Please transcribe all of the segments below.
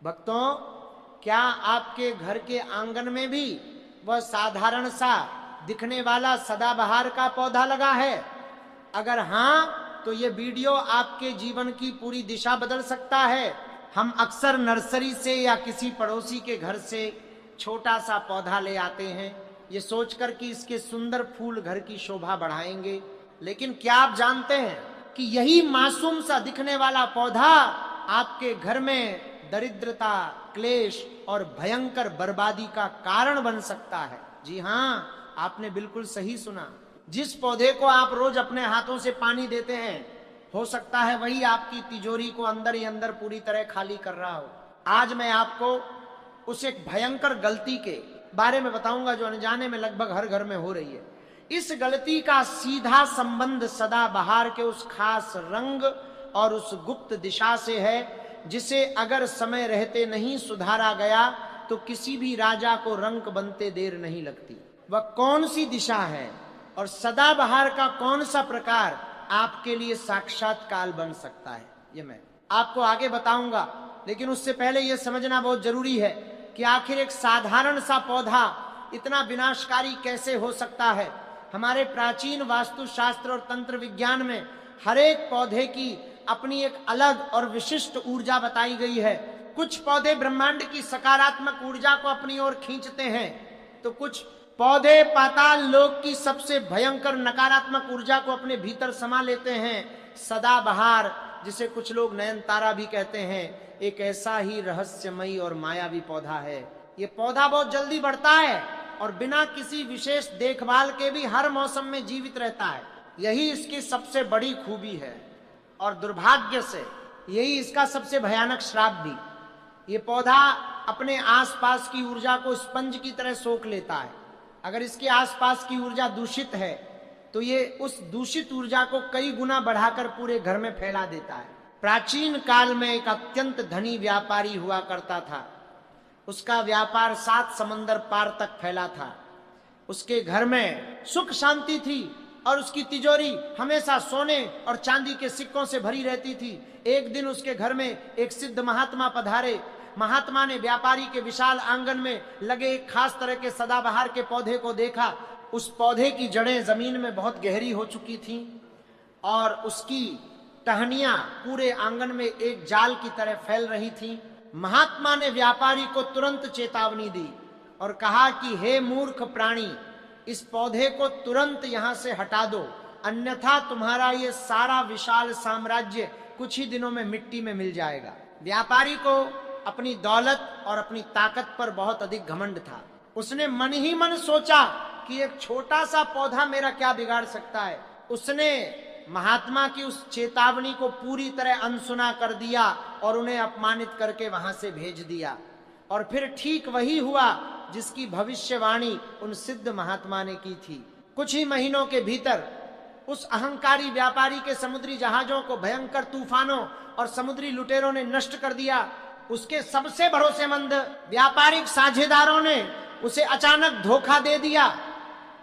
भक्तों, क्या आपके घर के आंगन में भी वह साधारण सा दिखने वाला सदाबहार का पौधा लगा है? अगर हाँ, तो ये वीडियो आपके जीवन की पूरी दिशा बदल सकता है। हम अक्सर नर्सरी से या किसी पड़ोसी के घर से छोटा सा पौधा ले आते हैं, ये सोचकर कि इसके सुंदर फूल घर की शोभा बढ़ाएंगे। लेकिन क्या आप जानते हैं कि यही मासूम सा दिखने वाला पौधा आपके घर में दरिद्रता, क्लेश और भयंकर बर्बादी का कारण बन सकता है। जी हाँ, आपने बिल्कुल सही सुना। जिस पौधे को आप रोज अपने हाथों से पानी देते हैं, हो सकता है वही आपकी तिजोरी को अंदर ही अंदर पूरी तरह खाली कर रहा हो। आज मैं आपको उस एक भयंकर गलती के बारे में बताऊंगा जो अनजाने में लगभग हर घर में हो रही है। इस गलती का सीधा संबंध सदाबहार के उस खास रंग और उस गुप्त दिशा से है, जिसे अगर समय रहते नहीं सुधारा गया तो किसी भी राजा को रंक बनते देर नहीं लगती। वह कौन सी दिशा है और सदाबहार का कौन सा प्रकार आपके लिए साक्षात काल बन सकता है, ये मैं आपको आगे बताऊंगा। लेकिन उससे पहले यह समझना बहुत जरूरी है कि आखिर एक साधारण सा पौधा इतना विनाशकारी कैसे हो सकता है। हमारे प्राचीन वास्तुशास्त्र और तंत्र विज्ञान में हर एक पौधे की अपनी एक अलग और विशिष्ट ऊर्जा बताई गई है। कुछ पौधे ब्रह्मांड की सकारात्मक ऊर्जा को अपनी ओर खींचते हैं, तो कुछ पौधे पाताल लोक की सबसे भयंकर नकारात्मक ऊर्जा को अपने भीतर समा लेते हैं। सदाबहार, जिसे कुछ लोग नयनतारा भी कहते हैं, एक ऐसा ही रहस्यमयी और मायावी पौधा है। ये पौधा बहुत जल्दी बढ़ता है और बिना किसी विशेष देखभाल के भी हर मौसम में जीवित रहता है। यही इसकी सबसे बड़ी खूबी है और दुर्भाग्य से यही इसका सबसे भयानक श्राप भी। ये पौधा अपने आसपास की ऊर्जा को स्पंज की तरह सोख लेता है। अगर इसके आसपास की ऊर्जा दूषित है तो ये उस दूषित ऊर्जा को कई गुना बढ़ाकर पूरे घर में फैला देता है। प्राचीन काल में एक अत्यंत धनी व्यापारी हुआ करता था। उसका व्यापार 7 समंदर पार तक फैला था। उसके घर में सुख शांति थी और उसकी तिजोरी हमेशा सोने और चांदी के सिक्कों से भरी रहती थी। एक दिन उसके घर में एक सिद्ध महात्मा पधारे। महात्मा ने व्यापारी के विशाल आंगन में लगे एक खास तरह के सदाबहार के पौधे को देखा। उस पौधे की जड़ें जमीन में बहुत गहरी हो चुकी थीं और उसकी टहनियां पूरे आंगन में एक जाल की तरह फैल रही थीं। महात्मा ने व्यापारी को तुरंत चेतावनी दी और कहा कि हे मूर्ख प्राणी, इस पौधे को तुरंत यहां से हटा दो, अन्यथा तुम्हारा ये सारा विशाल साम्राज्य कुछ ही दिनों में मिट्टी में मिल जाएगा। व्यापारी को अपनी दौलत और अपनी ताकत पर बहुत अधिक घमंड था। उसने मन ही मन सोचा कि एक छोटा सा पौधा मेरा क्या बिगाड़ सकता है। उसने महात्मा की उस चेतावनी को पूरी तरह अनसुना कर दिया और उन्हें अपमानित करके वहां से भेज दिया। और फिर ठीक वही हुआ जिसकी भविष्यवाणी उन सिद्ध महात्मा ने की थी। कुछ ही महीनों के भीतर उस अहंकारी व्यापारी के समुद्री जहाजों को भयंकर तूफानों और समुद्री लुटेरों ने नष्ट कर दिया। उसके सबसे भरोसेमंद व्यापारिक साझेदारों ने उसे अचानक धोखा दे दिया।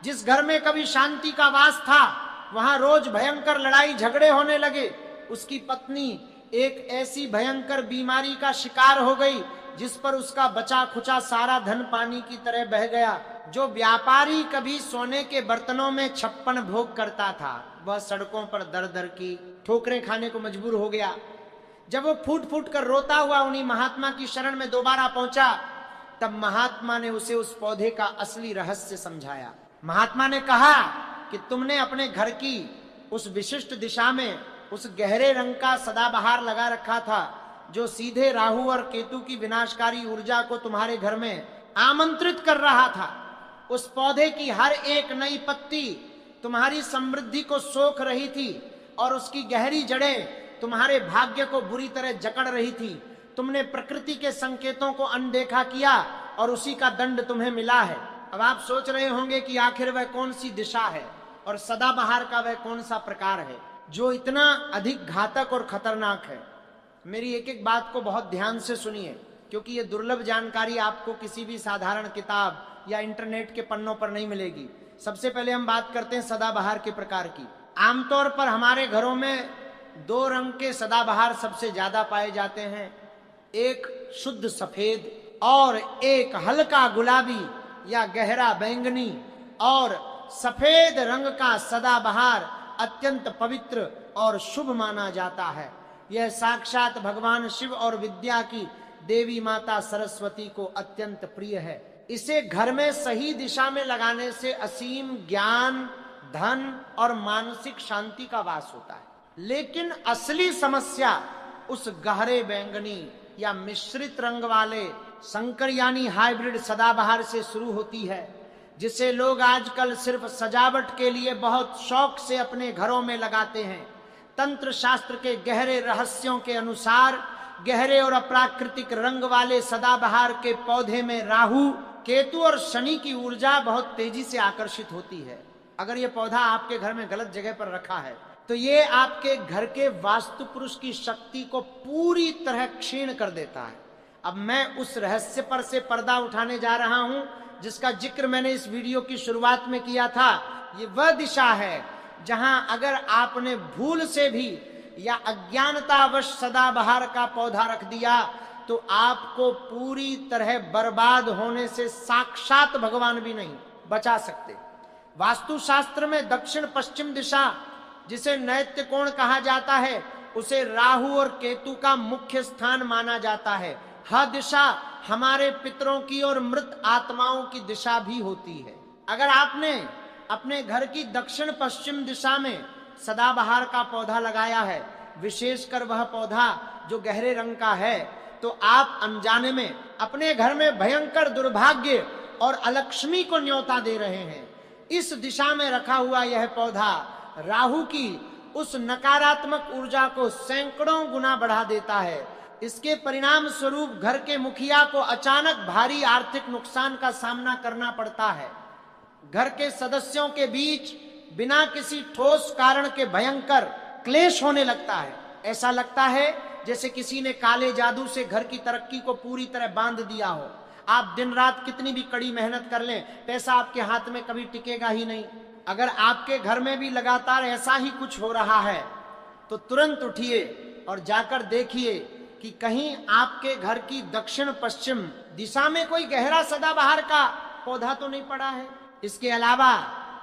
जिस घर में कभी शांति का वास था, वहां रोज भयंकर लड़ाई झगड़े होने लगे। उसकी पत्नी एक ऐसी भयंकर बीमारी का शिकार हो गई जिस पर उसका बचा खुचा सारा धन पानी की तरह बह गया। जो व्यापारी कभी सोने के बर्तनों में 56 भोग करता था, वह सड़कों पर दर दर की ठोकरें खाने को मजबूर हो गया। जब वो फूट फूट कर रोता हुआ उन्हीं महात्मा की शरण में दोबारा पहुंचा, तब महात्मा ने उसे उस पौधे का असली रहस्य समझाया। महात्मा ने कहा कि तुमने अपने घर की उस विशिष्ट दिशा में उस गहरे रंग का सदाबहार लगा रखा था जो सीधे राहु और केतु की विनाशकारी ऊर्जा को तुम्हारे घर में आमंत्रित कर रहा था। उस पौधे की हर एक नई पत्ती तुम्हारी समृद्धि को सोख रही थी और उसकी गहरी जड़ें तुम्हारे भाग्य को बुरी तरह जकड़ रही थी। तुमने प्रकृति के संकेतों को अनदेखा किया और उसी का दंड तुम्हें मिला है। अब आप सोच रहे होंगे कि आखिर वह कौन सी दिशा है और सदाबहार का वह कौन सा प्रकार है जो इतना अधिक घातक और खतरनाक है। मेरी एक एक बात को बहुत ध्यान से सुनिए, क्योंकि ये दुर्लभ जानकारी आपको किसी भी साधारण किताब या इंटरनेट के पन्नों पर नहीं मिलेगी। सबसे पहले हम बात करते हैं सदाबहार के प्रकार की। आमतौर पर हमारे घरों में 2 रंग के सदाबहार सबसे ज्यादा पाए जाते हैं। एक शुद्ध सफेद और एक हल्का गुलाबी या गहरा बैंगनी और सफेद रंग का सदाबहार अत्यंत पवित्र और शुभ माना जाता है। यह साक्षात भगवान शिव और विद्या की देवी माता सरस्वती को अत्यंत प्रिय है। इसे घर में सही दिशा में लगाने से असीम ज्ञान, धन और मानसिक शांति का वास होता है। लेकिन असली समस्या उस गहरे बैंगनी या मिश्रित रंग वाले संकर यानी हाइब्रिड सदाबहार से शुरू होती है, जिसे लोग आजकल सिर्फ सजावट के लिए बहुत शौक से अपने घरों में लगाते हैं। तंत्र शास्त्र के गहरे रहस्यों के अनुसार गहरे और अप्राकृतिक रंग वाले सदाबहार के पौधे में राहु, केतु और शनि की ऊर्जा बहुत तेजी से आकर्षित होती है। अगर ये पौधा आपके घर में गलत जगह पर रखा है तो ये आपके घर के वास्तु पुरुष की शक्ति को पूरी तरह क्षीण कर देता है। अब मैं उस रहस्य पर से पर्दा उठाने जा रहा हूं जिसका जिक्र मैंने इस वीडियो की शुरुआत में किया था। ये वह दिशा है जहां अगर आपने भूल से भी या अज्ञानतावश सदाबहार का पौधा रख दिया तो आपको पूरी तरह बर्बाद होने से साक्षात भगवान भी नहीं बचा सकते। वास्तुशास्त्र में दक्षिण पश्चिम दिशा, जिसे नैत्य कोण कहा जाता है, उसे राहु और केतु का मुख्य स्थान माना जाता है। यह दिशा हमारे पितरों की और मृत आत्माओं की दिशा भी होती है। अगर आपने अपने घर की दक्षिण पश्चिम दिशा में सदाबहार का पौधा लगाया है, विशेषकर वह पौधा जो गहरे रंग का है, तो आप अनजाने में अपने घर में भयंकर दुर्भाग्य और अलक्ष्मी को न्योता दे रहे हैं। इस दिशा में रखा हुआ यह पौधा राहु की उस नकारात्मक ऊर्जा को सैकड़ों गुना बढ़ा देता है। इसके परिणाम स्वरूप घर के मुखिया को अचानक भारी आर्थिक नुकसान का सामना करना पड़ता है। घर के सदस्यों के बीच बिना किसी ठोस कारण के भयंकर क्लेश होने लगता है। ऐसा लगता है जैसे किसी ने काले जादू से घर की तरक्की को पूरी तरह बांध दिया हो। आप दिन रात कितनी भी कड़ी मेहनत कर लें, पैसा आपके हाथ में कभी टिकेगा ही नहीं। अगर आपके घर में भी लगातार ऐसा ही कुछ हो रहा है तो तुरंत उठिए और जाकर देखिए कि कहीं आपके घर की दक्षिण पश्चिम दिशा में कोई गहरा सदाबहार का पौधा तो नहीं पड़ा है। इसके अलावा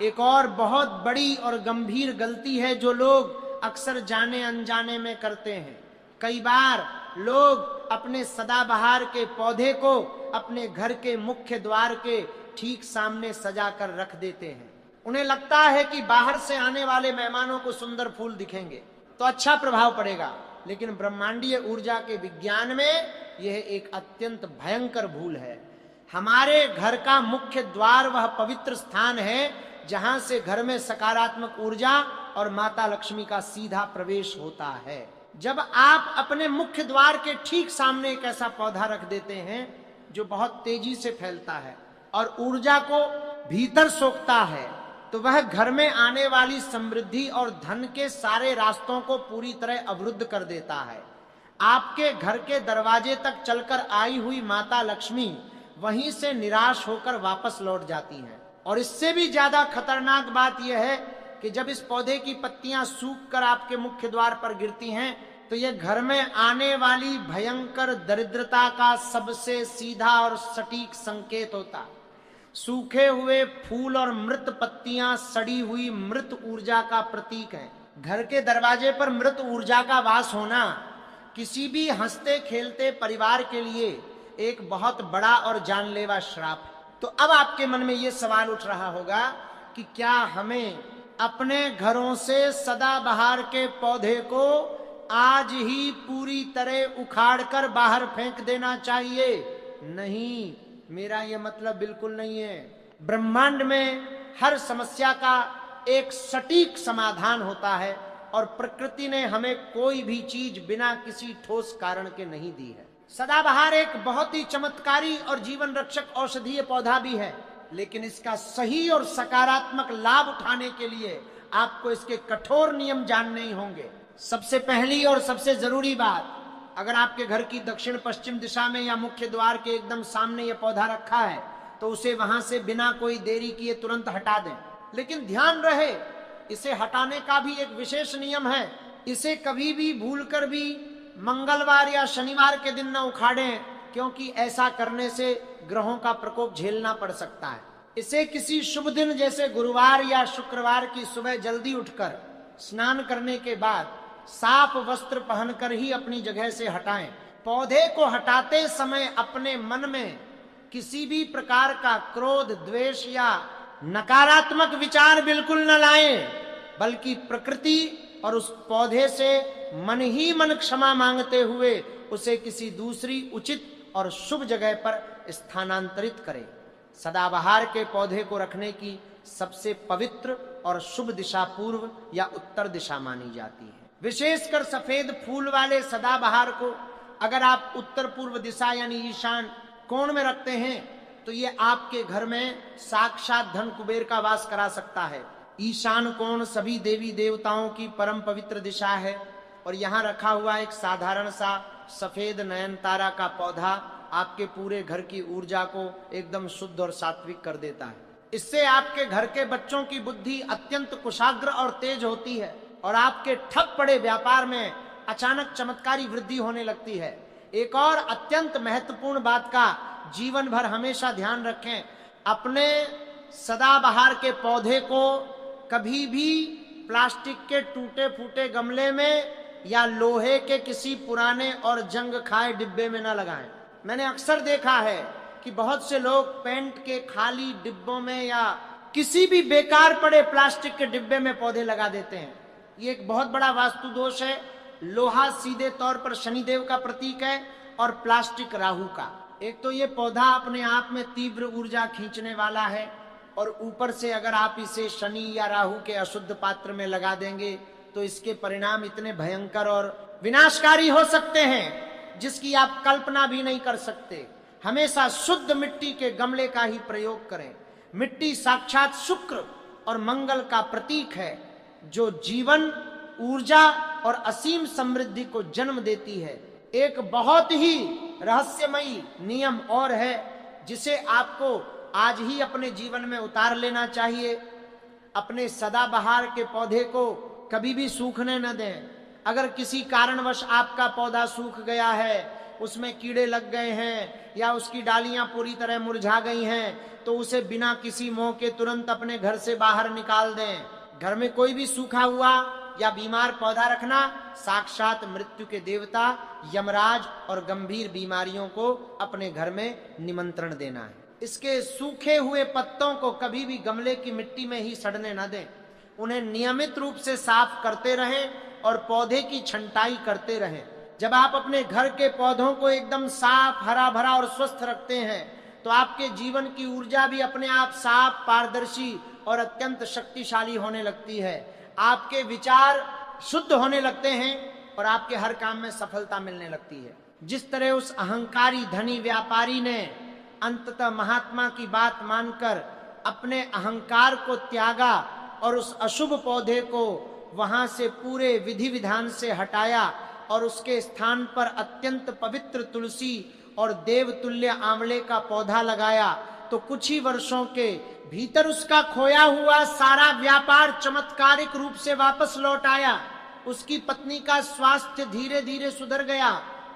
एक और बहुत बड़ी और गंभीर गलती है जो लोग अक्सर जाने अनजाने में करते हैं। कई बार लोग अपने सदाबहार के पौधे को अपने घर के मुख्य द्वार के ठीक सामने सजा कर रख देते हैं। उन्हें लगता है कि बाहर से आने वाले मेहमानों को सुंदर फूल दिखेंगे तो अच्छा प्रभाव पड़ेगा, लेकिन ब्रह्मांडीय ऊर्जा के विज्ञान में यह एक अत्यंत भयंकर भूल है। हमारे घर का मुख्य द्वार वह पवित्र स्थान है जहां से घर में सकारात्मक ऊर्जा और माता लक्ष्मी का सीधा प्रवेश होता है। जब आप अपने मुख्य द्वार के ठीक सामने एक ऐसा पौधा रख देते हैं जो बहुत तेजी से फैलता है और ऊर्जा को भीतर सोखता है, तो वह घर में आने वाली समृद्धि और धन के सारे रास्तों को पूरी तरह अवरुद्ध कर देता है। आपके घर के दरवाजे तक चलकर आई हुई माता लक्ष्मी वहीं से निराश होकर वापस लौट जाती हैं। और इससे भी ज्यादा खतरनाक बात यह है कि जब इस पौधे की पत्तियां सूख कर आपके मुख्य द्वार पर गिरती हैं तो यह घर में आने वाली भयंकर दरिद्रता का सबसे सीधा और सटीक संकेत होता। सूखे हुए फूल और मृत पत्तियां सड़ी हुई मृत ऊर्जा का प्रतीक हैं। घर के दरवाजे पर मृत ऊर्जा का वास होना किसी भी हंसते खेलते परिवार के लिए एक बहुत बड़ा और जानलेवा श्राप है। तो अब आपके मन में यह सवाल उठ रहा होगा कि क्या हमें अपने घरों से सदाबहार के पौधे को आज ही पूरी तरह उखाड़कर बाहर फेंक देना चाहिए? नहीं, मेरा यह मतलब बिल्कुल नहीं है। ब्रह्मांड में हर समस्या का एक सटीक समाधान होता है और प्रकृति ने हमें कोई भी चीज बिना किसी ठोस कारण के नहीं दी है। सदाबहार एक बहुत ही चमत्कारी और जीवन रक्षक औषधीय पौधा भी है, लेकिन इसका सही और सकारात्मक लाभ उठाने के लिए आपको इसके कठोर नियम जानने ही होंगे। सबसे पहली और सबसे जरूरी बात, अगर आपके घर की दक्षिण पश्चिम दिशा में या मुख्य द्वार के एकदम सामने यह पौधा रखा है तो उसे वहां से बिना कोई देरी किए तुरंत हटा दें। लेकिन ध्यान रहे, इसे हटाने का भी एक विशेष नियम है। इसे कभी भी भूलकर भी मंगलवार या शनिवार के दिन न उखाड़ें, क्योंकि ऐसा करने से ग्रहों का प्रकोप झेलना पड़ सकता है। इसे किसी शुभ दिन जैसे गुरुवार या शुक्रवार की सुबह जल्दी उठकर स्नान करने के बाद साफ वस्त्र पहनकर ही अपनी जगह से हटाएं। पौधे को हटाते समय अपने मन में किसी भी प्रकार का क्रोध, द्वेष या नकारात्मक विचार बिल्कुल न लाएं, बल्कि प्रकृति और उस पौधे से मन ही मन क्षमा मांगते हुए उसे किसी दूसरी उचित और शुभ जगह पर स्थानांतरित करें। सदाबहार के पौधे को रखने की सबसे पवित्र और शुभ दिशा पूर्व या उत्तर दिशा मानी जाती है। विशेषकर सफेद फूल वाले सदाबहार को अगर आप उत्तर पूर्व दिशा यानी ईशान कोण में रखते हैं तो ये आपके घर में साक्षात धन कुबेर का वास करा सकता है। ईशान कोण सभी देवी देवताओं की परम पवित्र दिशा है और यहाँ रखा हुआ एक साधारण सा सफेद नयनतारा का पौधा आपके पूरे घर की ऊर्जा को एकदम शुद्ध और सात्विक कर देता है। इससे आपके घर के बच्चों की बुद्धि अत्यंत कुशाग्र और तेज होती है और आपके ठप पड़े व्यापार में अचानक चमत्कारी वृद्धि होने लगती है। एक और अत्यंत महत्वपूर्ण बात का जीवन भर हमेशा ध्यान रखें, अपने सदाबहार के पौधे को कभी भी प्लास्टिक के टूटे फूटे गमले में या लोहे के किसी पुराने और जंग खाए डिब्बे में न लगाएं। मैंने अक्सर देखा है कि बहुत से लोग पेंट के खाली डिब्बों में या किसी भी बेकार पड़े प्लास्टिक के डिब्बे में पौधे लगा देते हैं। ये एक बहुत बड़ा वास्तु दोष है। लोहा सीधे तौर पर शनिदेव का प्रतीक है और प्लास्टिक राहु का। एक तो ये पौधा अपने आप में तीव्र ऊर्जा खींचने वाला है और ऊपर से अगर आप इसे शनि या राहु के अशुद्ध पात्र में लगा देंगे तो इसके परिणाम इतने भयंकर और विनाशकारी हो सकते हैं जिसकी आप कल्पना भी नहीं कर सकते। हमेशा शुद्ध मिट्टी के गमले का ही प्रयोग करें। मिट्टी साक्षात शुक्र और मंगल का प्रतीक है जो जीवन, ऊर्जा और असीम समृद्धि को जन्म देती है। एक बहुत ही रहस्यमयी नियम और है जिसे आपको आज ही अपने जीवन में उतार लेना चाहिए। अपने सदाबहार के पौधे को कभी भी सूखने न दें। अगर किसी कारणवश आपका पौधा सूख गया है, उसमें कीड़े लग गए हैं या उसकी डालियां पूरी तरह मुरझा गई हैं, तो उसे बिना किसी मोह के तुरंत अपने घर से बाहर निकाल दें। घर में कोई भी सूखा हुआ या बीमार पौधा रखना साक्षात मृत्यु के देवता यमराज और गंभीर बीमारियों को अपने घर में निमंत्रण देना है। इसके सूखे हुए पत्तों को कभी भी गमले की मिट्टी में ही सड़ने न दें। उन्हें नियमित रूप से साफ करते रहें और पौधे की छंटाई करते रहें। जब आप अपने घर के पौधों को एकदम साफ, हरा भरा और स्वस्थ रखते हैं तो आपके जीवन की ऊर्जा भी अपने आप साफ, पारदर्शी और अत्यंत शक्तिशाली होने लगती है। आपके विचार शुद्ध होने लगते हैं और आपके हर काम में सफलता मिलने लगती है। जिस तरह उस अहंकारी धनी व्यापारी ने अंततः महात्मा की बात मानकर अपने अहंकार को त्यागा और उस अशुभ पौधे को वहां से पूरे विधि विधान से हटाया और उसके स्थान पर अत्यंत पवित्र तुलसी और देवतुल्य आंवले का पौधा लगाया, तो कुछ ही वर्षों के भीतर उसका खोया हुआ सारा व्यापार चमत्कारिक रूप से वापस लौट आया। उसकी पत्नी का स्वास्थ्य धीरे धीरे सुधर गया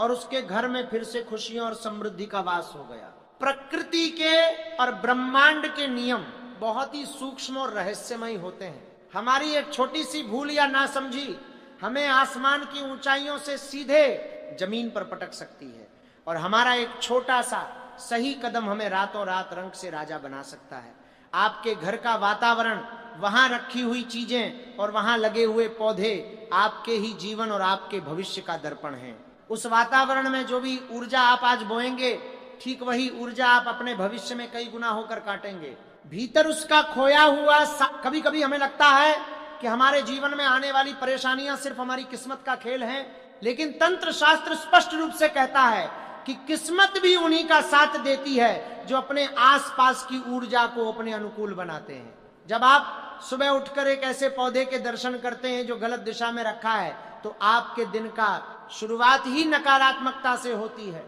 और उसके घर में फिर से खुशियों और समृद्धि का वास हो गया। प्रकृति के और ब्रह्मांड के नियम बहुत ही सूक्ष्म और रहस्यमय होते हैं। हमारी एक छोटी सी भूल या नासमझी हमें आसमान की ऊंचाइयों से सीधे जमीन पर पटक सकती है और हमारा एक छोटा सा सही कदम हमें रातों रात रंग से राजा बना सकता है। आपके घर का वातावरण, वहां रखी हुई चीजें और वहां लगे हुए पौधे आपके ही जीवन और आपके भविष्य का दर्पण हैं। उस वातावरण में जो भी ऊर्जा आप आज बोएंगे, ठीक वही ऊर्जा आप अपने भविष्य में कई गुना होकर काटेंगे। भीतर उसका खोया हुआ कभी कभी हमें लगता है कि हमारे जीवन में आने वाली परेशानियां सिर्फ हमारी किस्मत का खेल है, लेकिन तंत्र शास्त्र स्पष्ट रूप से कहता है कि किस्मत भी उन्हीं का साथ देती है जो अपने आसपास की ऊर्जा को अपने अनुकूल बनाते हैं। जब आप सुबह उठकर एक ऐसे पौधे के दर्शन करते हैं जो गलत दिशा में रखा है, तो आपके दिन का शुरुआत ही नकारात्मकता से होती है।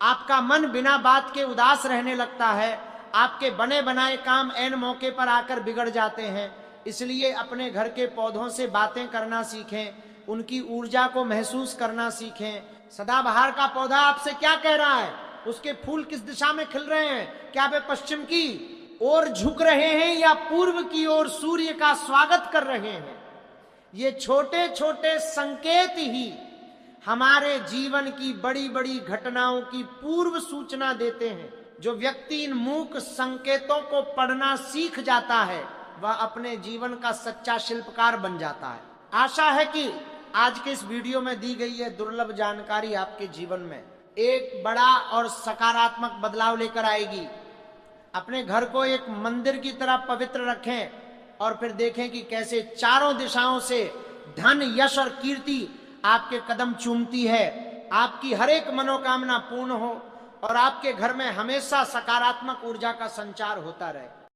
आपका मन बिना बात के उदास रहने लगता है। आपके बने बनाए काम ऐन मौके पर आकर बिगड़ जाते हैं। इसलिए अपने घर के पौधों से बातें करना सीखें, उनकी ऊर्जा को महसूस करना सीखें। सदाबहार का पौधा आपसे क्या कह रहा है? उसके फूल किस दिशा में खिल रहे हैं? क्या वे पश्चिम की ओर झुक रहे हैं या पूर्व की ओर सूर्य का स्वागत कर रहे हैं? ये छोटे छोटे संकेत ही हमारे जीवन की बड़ी बड़ी घटनाओं की पूर्व सूचना देते हैं। जो व्यक्ति इन मूक संकेतों को पढ़ना सीख जाता है वह अपने जीवन का सच्चा शिल्पकार बन जाता है। आशा है कि आज के इस वीडियो में दी गई यह दुर्लभ जानकारी आपके जीवन में एक बड़ा और सकारात्मक बदलाव लेकर आएगी। अपने घर को एक मंदिर की तरह पवित्र रखें और फिर देखें कि कैसे चारों दिशाओं से धन, यश और कीर्ति आपके कदम चूमती है। आपकी हर एक मनोकामना पूर्ण हो और आपके घर में हमेशा सकारात्मक ऊर्जा का संचार होता रहे।